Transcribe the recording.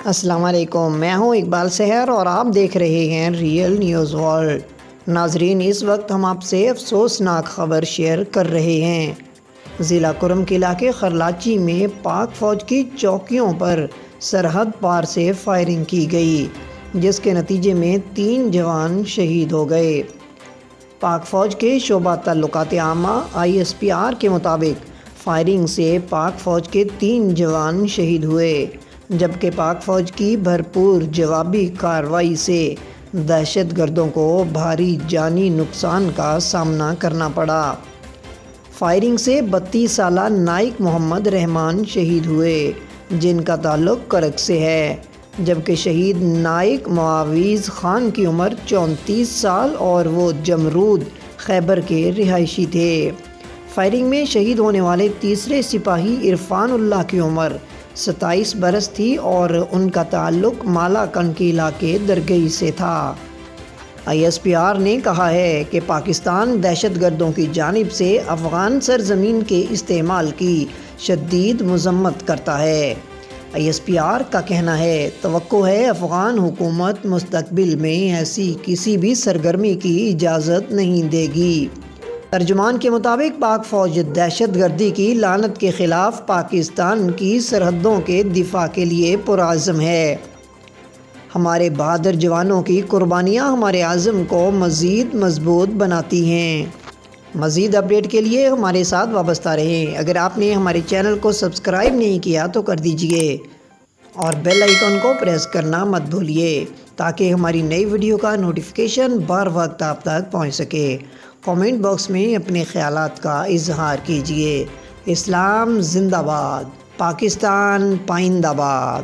السلام علیکم، میں ہوں اقبال سحر اور آپ دیکھ رہے ہیں ریئل نیوز ورلڈ۔ ناظرین، اس وقت ہم آپ سے افسوسناک خبر شیئر کر رہے ہیں۔ ضلع کرم کے علاقے خرلاچی میں پاک فوج کی چوکیوں پر سرحد پار سے فائرنگ کی گئی، جس کے نتیجے میں 3 جوان شہید ہو گئے۔ پاک فوج کے شعبہ تعلقات عامہ ISPR کے مطابق فائرنگ سے پاک فوج کے 3 جوان شہید ہوئے، جبکہ پاک فوج کی بھرپور جوابی کارروائی سے دہشت گردوں کو بھاری جانی نقصان کا سامنا کرنا پڑا۔ فائرنگ سے 32 سالہ نائک محمد رحمان شہید ہوئے، جن کا تعلق کرک سے ہے، جبکہ شہید نائک معاویز خان کی عمر 34 سال اور وہ جمرود خیبر کے رہائشی تھے۔ فائرنگ میں شہید ہونے والے تیسرے سپاہی عرفان اللہ کی عمر 27 برس تھی اور ان کا تعلق مالاکنڈ کے علاقے درگئی سے تھا۔ ISPR نے کہا ہے کہ پاکستان دہشت گردوں کی جانب سے افغان سرزمین کے استعمال کی شدید مذمت کرتا ہے۔ ISPR کا کہنا ہے، توقع ہے افغان حکومت مستقبل میں ایسی کسی بھی سرگرمی کی اجازت نہیں دے گی۔ ترجمان کے مطابق پاک فوج دہشت گردی کی لعنت کے خلاف پاکستان کی سرحدوں کے دفاع کے لیے پرعزم ہے۔ ہمارے بہادر جوانوں کی قربانیاں ہمارے عزم کو مزید مضبوط بناتی ہیں۔ مزید اپڈیٹ کے لیے ہمارے ساتھ وابستہ رہیں۔ اگر آپ نے ہمارے چینل کو سبسکرائب نہیں کیا تو کر دیجئے اور بیل آئیکن کو پریس کرنا مت بھولیے تاکہ ہماری نئی ویڈیو کا نوٹیفیکیشن بر وقت آپ تک پہنچ سکے۔ کامنٹ باکس میں اپنے خیالات کا اظہار کیجئے۔ اسلام زندہ باد، پاکستان پائندہ باد۔